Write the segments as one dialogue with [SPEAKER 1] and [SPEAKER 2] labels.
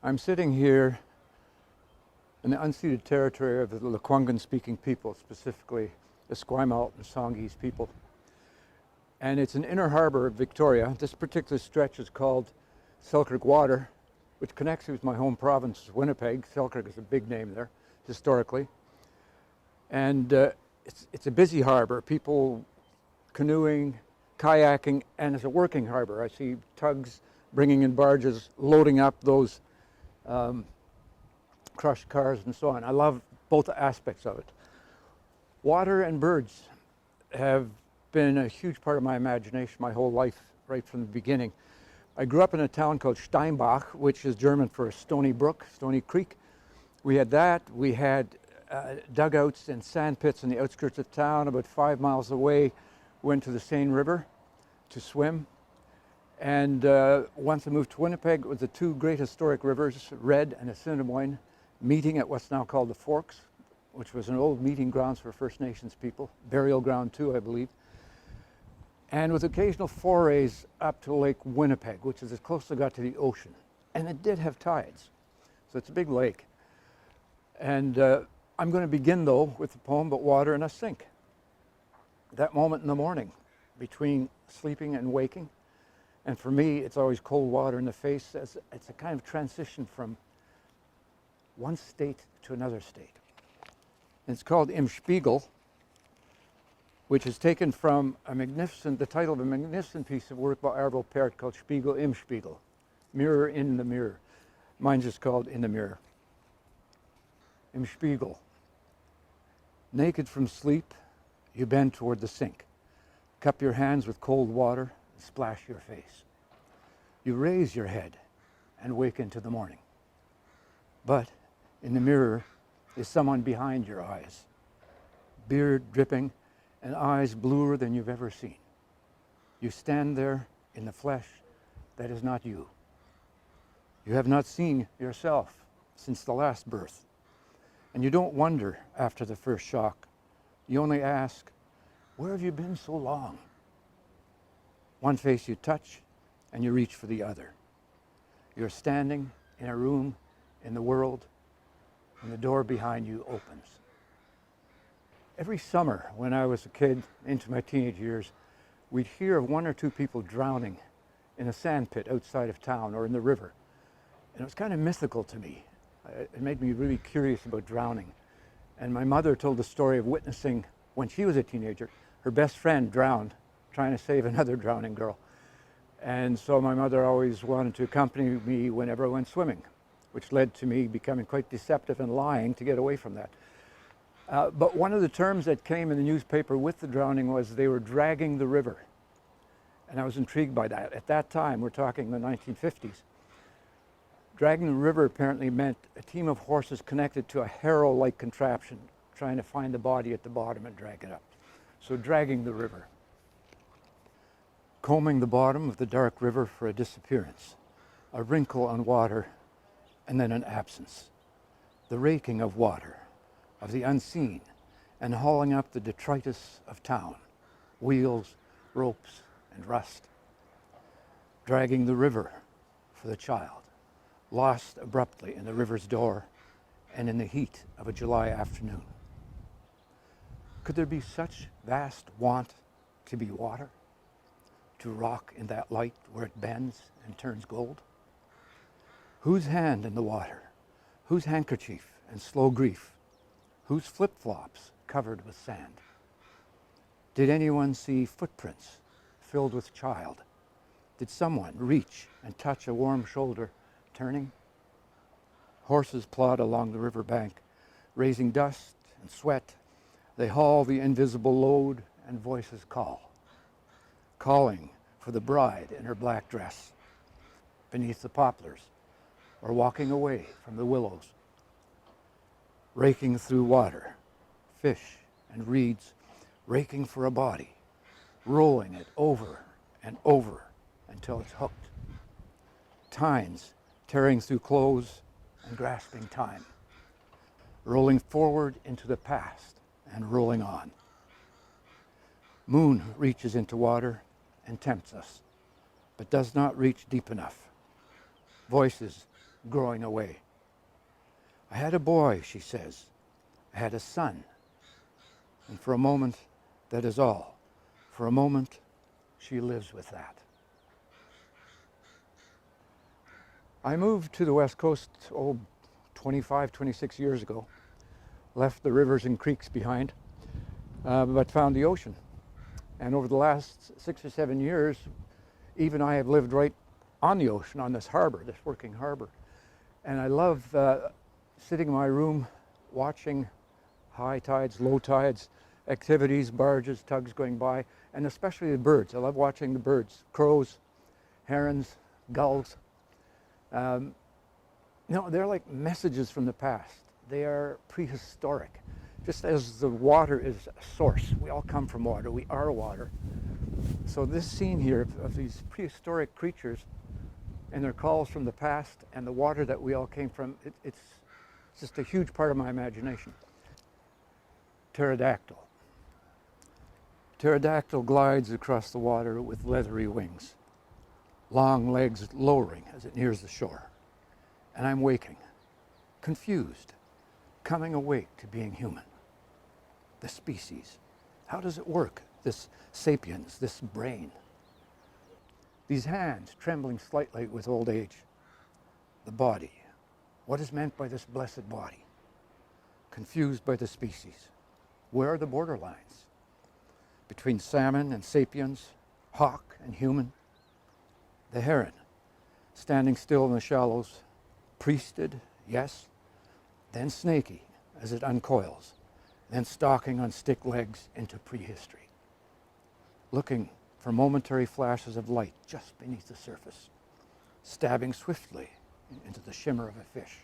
[SPEAKER 1] I'm sitting here in the unceded territory of the Lekwungen-speaking people, specifically Esquimalt and Songhees people. And it's an inner harbor of Victoria. This particular stretch is called Selkirk Water, which connects with my home province, Winnipeg. Selkirk is a big name there, historically. And it's a busy harbor. People canoeing, kayaking, and it's a working harbor. I see tugs bringing in barges, loading up those crushed cars and so on. I love both aspects of it. Water and birds have been a huge part of my imagination my whole life, right from the beginning. I grew up in a town called Steinbach, which is German for stony brook, stony creek. We had that. We had dugouts and sand pits in the outskirts of town. About 5 miles away, went to the Seine River to swim. And once I moved to Winnipeg, it was the two great historic rivers, Red and Assiniboine, meeting at what's now called the Forks, which was an old meeting grounds for First Nations people, burial ground too, I believe. And with occasional forays up to Lake Winnipeg, which is as close as I got to the ocean. And it did have tides, so it's a big lake. And I'm going to begin, though, with a poem about water in a sink. That moment in the morning between sleeping and waking. And for me, it's always cold water in the face. It's a kind of transition from one state to another state. And it's called Im Spiegel, which is taken from the title of a magnificent piece of work by Arvo Pärt called Spiegel im Spiegel, Mirror in the Mirror. Mine's just called In the Mirror. Im Spiegel. Naked from sleep, you bend toward the sink. Cup your hands with cold water and splash your face. You raise your head and wake into the morning. But in the mirror is someone behind your eyes, beard dripping and eyes bluer than you've ever seen. You stand there in the flesh that is not you. You have not seen yourself since the last birth. And you don't wonder after the first shock. You only ask, where have you been so long? One face you touch and you reach for the other. You're standing in a room in the world and the door behind you opens. Every summer when I was a kid into my teenage years, we'd hear of one or two people drowning in a sand pit outside of town or in the river. And it was kind of mythical to me. It made me really curious about drowning. And my mother told the story of witnessing, when she was a teenager, her best friend drowned trying to save another drowning girl. And so my mother always wanted to accompany me whenever I went swimming, which led to me becoming quite deceptive and lying to get away from that. But one of the terms that came in the newspaper with the drowning was they were dragging the river. And I was intrigued by that. At that time, we're talking the 1950s, dragging the river apparently meant a team of horses connected to a harrow-like contraption, trying to find the body at the bottom and drag it up. So dragging the river. Combing the bottom of the dark river for a disappearance, a wrinkle on water, and then an absence. The raking of water, of the unseen, and hauling up the detritus of town, wheels, ropes, and rust. Dragging the river for the child, lost abruptly in the river's door and in the heat of a July afternoon. Could there be such vast want to be water, to rock in that light where it bends and turns gold? Whose hand in the water? Whose handkerchief and slow grief? Whose flip-flops covered with sand? Did anyone see footprints filled with child? Did someone reach and touch a warm shoulder, turning? Horses plod along the riverbank, raising dust and sweat. They haul the invisible load, and voices call, calling for the bride in her black dress beneath the poplars, or walking away from the willows. Raking through water, fish and reeds, raking for a body, rolling it over and over until it's hooked. Tines tearing through clothes and grasping time, rolling forward into the past and rolling on. Moon reaches into water and tempts us, but does not reach deep enough. Voices growing away. I had a boy, she says. I had a son. And for a moment, that is all. For a moment, she lives with that. I moved to the West Coast, 25, 26 years ago. Left the rivers and creeks behind, but found the ocean. And over the last 6 or 7 years, even I have lived right on the ocean, on this harbor, this working harbor. And I love sitting in my room watching high tides, low tides, activities, barges, tugs going by, and especially the birds. I love watching the birds, crows, herons, gulls. They're like messages from the past. They are prehistoric. Just as the water is a source, we all come from water, we are water. So this scene here of these prehistoric creatures and their calls from the past and the water that we all came from, it's just a huge part of my imagination. Pterodactyl. Pterodactyl glides across the water with leathery wings, long legs lowering as it nears the shore. And I'm waking, confused, coming awake to being human. The species. How does it work? This sapiens, this brain. These hands trembling slightly with old age. The body. What is meant by this blessed body? Confused by the species. Where are the borderlines? Between salmon and sapiens, hawk and human. The heron, standing still in the shallows, priested, yes, then snaky as it uncoils, then stalking on stick legs into prehistory, looking for momentary flashes of light just beneath the surface, stabbing swiftly into the shimmer of a fish,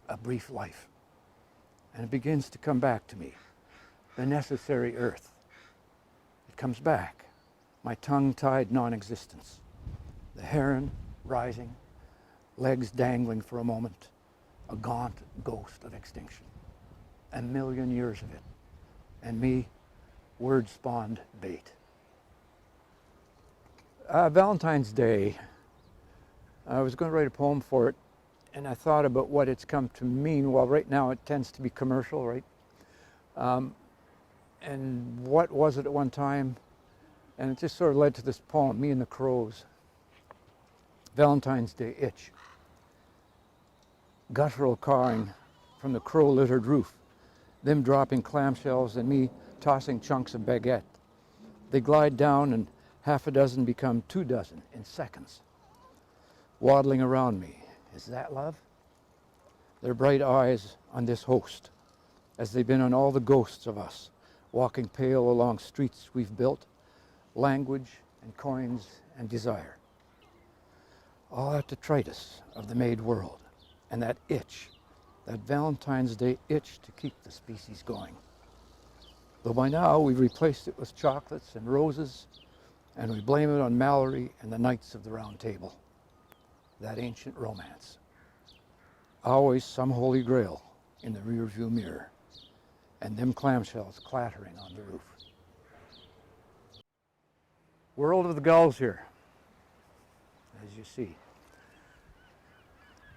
[SPEAKER 1] a brief life. And it begins to come back to me, the necessary earth. It comes back, my tongue-tied non-existence, the heron rising, legs dangling for a moment, a gaunt ghost of extinction. A million years of it, and me, word-spawned bait. Valentine's Day, I was going to write a poem for it, and I thought about what it's come to mean. Well, right now it tends to be commercial, right? And what was it at one time? And it just sort of led to this poem, Me and the Crows. Valentine's Day itch. Guttural cawing from the crow-littered roof. Them dropping clamshells and me tossing chunks of baguette. They glide down and half a dozen become 2 dozen in seconds. Waddling around me. Is that love? Their bright eyes on this host, as they've been on all the ghosts of us, walking pale along streets we've built, language and coins and desire. All that detritus of the made world, and that itch, that Valentine's Day itch to keep the species going. Though by now we've replaced it with chocolates and roses, and we blame it on Mallory and the Knights of the Round Table. That ancient romance. Always some holy grail in the rearview mirror, and them clamshells clattering on the roof. World of the gulls here, as you see.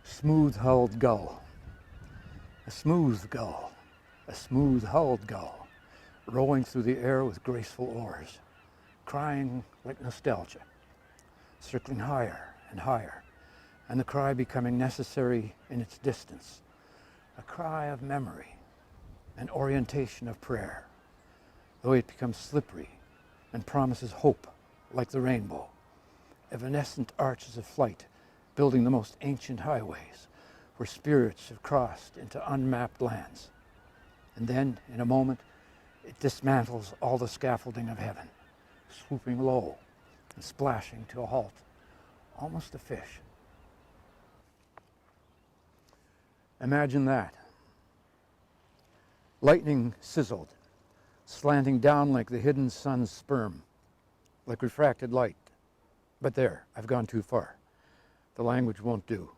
[SPEAKER 1] Smooth-hulled gull. A smooth gull, a smooth-hulled gull, rowing through the air with graceful oars, crying like nostalgia, circling higher and higher, and the cry becoming necessary in its distance, a cry of memory, an orientation of prayer, though it becomes slippery and promises hope like the rainbow, evanescent arches of flight building the most ancient highways, where spirits have crossed into unmapped lands. And then, in a moment, it dismantles all the scaffolding of heaven, swooping low and splashing to a halt, almost a fish. Imagine that. Lightning sizzled, slanting down like the hidden sun's sperm, like refracted light. But there, I've gone too far. The language won't do.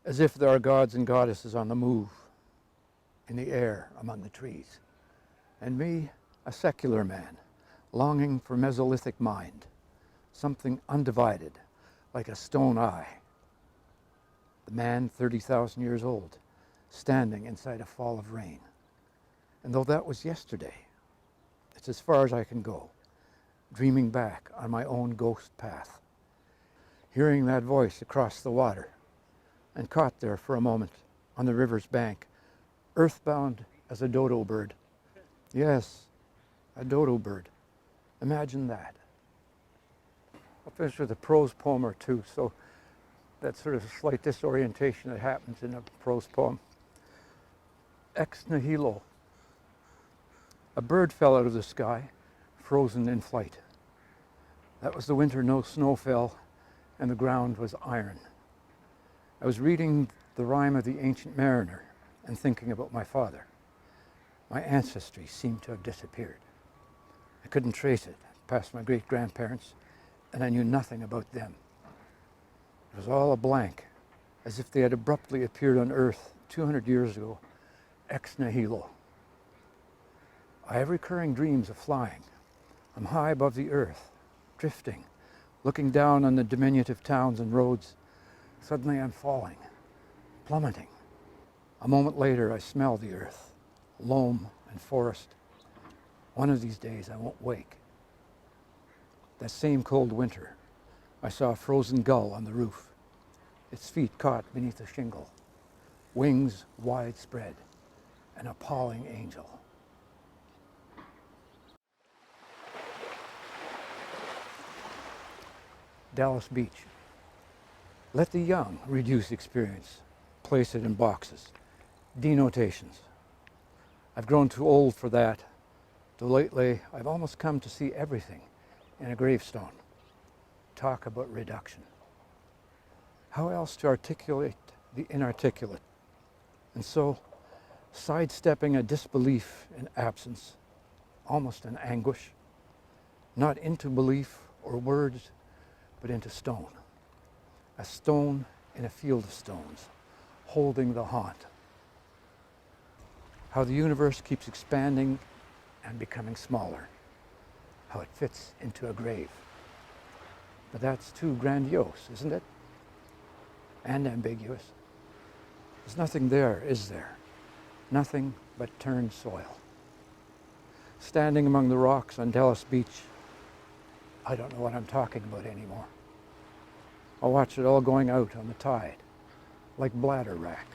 [SPEAKER 1] As if there are gods and goddesses on the move, in the air, among the trees. And me, a secular man, longing for Mesolithic mind, something undivided, like a stone eye. The man 30,000 years old, standing inside a fall of rain. And though that was yesterday, it's as far as I can go, dreaming back on my own ghost path. Hearing that voice across the water, and caught there for a moment on the river's bank, earthbound as a dodo bird. Yes, a dodo bird. Imagine that. I'll finish with a prose poem or two, so that sort of slight disorientation that happens in a prose poem. Ex nihilo. A bird fell out of the sky, frozen in flight. That was the winter no snow fell, and the ground was iron. I was reading the rhyme of the ancient mariner and thinking about my father. My ancestry seemed to have disappeared. I couldn't trace it past my great-grandparents, and I knew nothing about them. It was all a blank, as if they had abruptly appeared on Earth 200 years ago, ex nihilo. I have recurring dreams of flying. I'm high above the earth, drifting, looking down on the diminutive towns and roads. Suddenly I'm falling, plummeting. A moment later I smell the earth, loam and forest. One of these days I won't wake. That same cold winter, I saw a frozen gull on the roof, its feet caught beneath a shingle, wings wide spread, an appalling angel. Dallas Beach. Let the young reduce experience, place it in boxes, denotations. I've grown too old for that, though lately I've almost come to see everything in a gravestone. Talk about reduction. How else to articulate the inarticulate? And so, sidestepping a disbelief in absence, almost an anguish, not into belief or words, but into stone. A stone in a field of stones, holding the haunt. How the universe keeps expanding and becoming smaller. How it fits into a grave. But that's too grandiose, isn't it? And ambiguous. There's nothing there, is there? Nothing but turned soil. Standing among the rocks on Dallas Beach, I don't know what I'm talking about anymore. I'll watch it all going out on the tide, like bladder wrack.